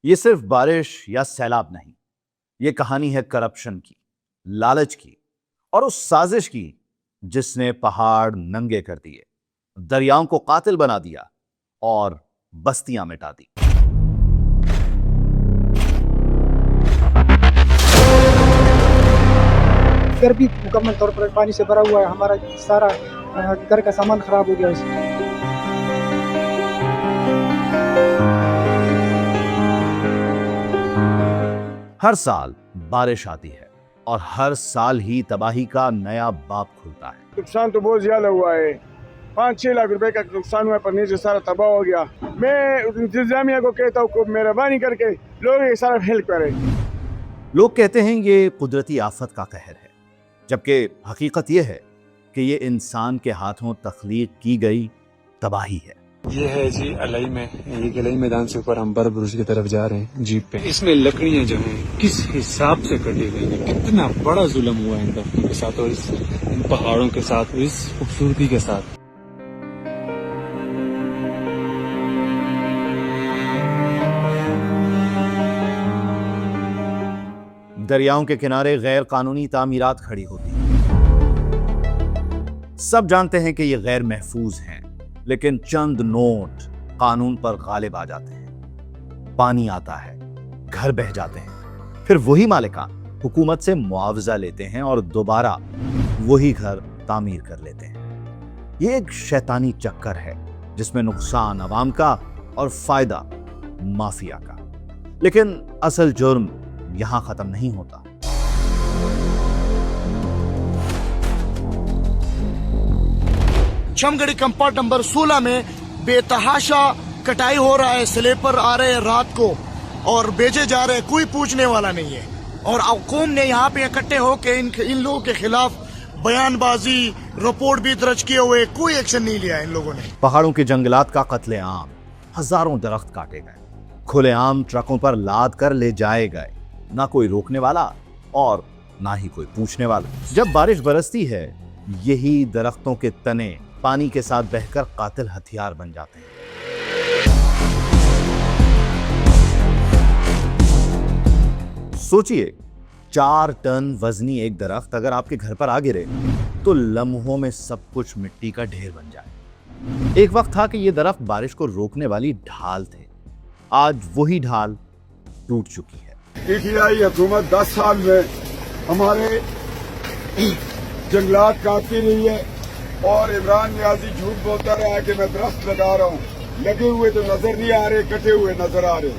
ये सिर्फ बारिश या सैलाब नहीं, ये कहानी है करप्शन की, लालच की और उस साजिश की जिसने पहाड़ नंगे कर दिए, दरियाओं को कातिल बना दिया और बस्तियां मिटा दी। घर भी मुकम्मल तौर पर पानी से भरा हुआ है। हमारा सारा घर का सामान खराब हो गया है। हर साल बारिश आती है और हर साल ही तबाही का नया बाब खुलता है। नुकसान तो बहुत ज्यादा हुआ है। 5-6 लाख रुपए का नुकसान हुआ, पर नीचे सारा तबाह हो गया। मैं इंतजामिया को कहता हूँ मेहरबानी करके लोग ये सारा हेल्प करें। लोग कहते हैं ये कुदरती आफत का कहर है, जबकि हकीकत ये है कि ये इंसान के हाथों तख्लीक की गई तबाही है। ये है जी अलई में, ये गलई मैदान से ऊपर हम बरबरुज की तरफ जा रहे हैं जीप पे। इसमें लकड़ियां जो हैं किस हिसाब से कटी गई हैं, कितना बड़ा जुल्म हुआ है इन दफ्तरों के साथ और इन पहाड़ों के साथ, इस खूबसूरती के साथ। दरियाओं के किनारे गैर कानूनी तामीरात खड़ी होती हैं। सब जानते हैं कि ये गैर महफूज हैं, लेकिन चंद नोट कानून पर गालिब आ जाते हैं। पानी आता है, घर बह जाते हैं, फिर वही मालिकान हुकूमत से मुआवजा लेते हैं और दोबारा वही घर तामीर कर लेते हैं। ये एक शैतानी चक्कर है जिसमें नुकसान अवाम का और फायदा माफिया का। लेकिन असल जुर्म यहां खत्म नहीं होता। चमगढ़ी कंपार्ट नंबर 16 में बेतहाशा कटाई हो रहा है। स्लेपर आ रहे हैं रात को और बेचे जा रहे हैं, कोई पूछने वाला नहीं है। और कौम ने यहाँ पे इकट्ठे होकर इन लोगों के खिलाफ बयानबाजी, रिपोर्ट भी दर्ज किए हुए, कोई एक्शन नहीं लिया इन लोगों ने। पहाड़ों के जंगलात का कत्लेआम, हजारों दरख्त काटे गए, खुलेआम ट्रकों पर लाद कर ले जाए गए, ना कोई रोकने वाला और ना ही कोई पूछने वाला। जब बारिश बरसती है, यही दरख्तों के तने पानी के साथ बहकर कातिल हथियार बन जाते हैं। सोचिए, 4 टन वजनी एक दरख्त अगर आपके घर पर आ गिरे तो लम्हों में सब कुछ मिट्टी का ढेर बन जाए। एक वक्त था कि यह दरख्त बारिश को रोकने वाली ढाल थे। आज वही ढाल टूट चुकी है। पीटीआई हुकूमत 10 साल में हमारे जंगलात काटती रही है और इमरान नियाजी झूठ बोलता रहा है कि मैं दरख्त लगा रहा हूँ। लगे हुए तो नजर नहीं आ रहे, कटे हुए नजर आ रहे।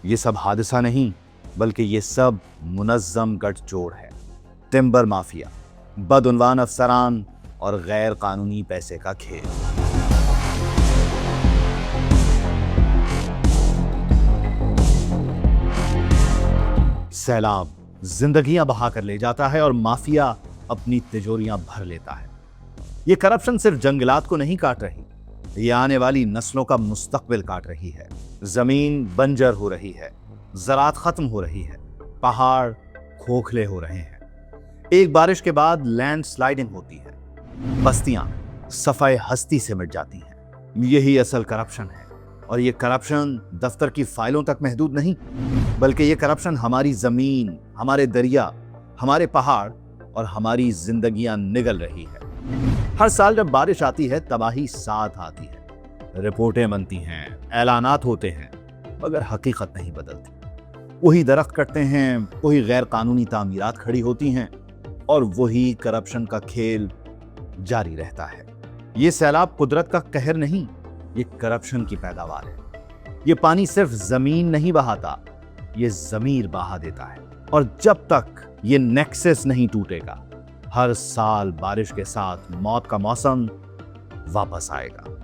ये सब हादसा नहीं, बल्कि ये सब मुनज़्ज़म गठजोड़ है। टिम्बर माफिया, बदउनवान अफसरान और गैर कानूनी पैसे का खेल। सैलाब जिंदगियां बहा कर ले जाता है और माफिया अपनी तिजोरियां भर लेता है। ये करप्शन सिर्फ जंगलात को नहीं काट रही, ये आने वाली नस्लों का मुस्तकबिल काट रही है। जमीन बंजर हो रही है, ज़राअत खत्म हो रही है, पहाड़ खोखले हो रहे हैं। एक बारिश के बाद लैंड स्लाइडिंग होती है, बस्तियां सफाए हस्ती से मिट जाती हैं। यही असल करप्शन है। और ये करप्शन दफ्तर की फाइलों तक महदूद नहीं, बल्कि ये करप्शन हमारी जमीन, हमारे दरिया, हमारे पहाड़ और हमारी जिंदगियां निगल रही है। हर साल जब बारिश आती है, तबाही साथ आती है। रिपोर्टें बनती हैं, ऐलानात होते हैं, मगर हकीकत नहीं बदलती। वही दरख्त कटते हैं, वही गैर कानूनी तामीरात खड़ी होती हैं और वही करप्शन का खेल जारी रहता है। ये सैलाब कुदरत का कहर नहीं, ये करप्शन की पैदावार है। ये पानी सिर्फ जमीन नहीं बहाता, ये जमीर बहा देता है। और जब तक ये नेक्सस नहीं टूटेगा, हर साल बारिश के साथ मौत का मौसम वापस आएगा।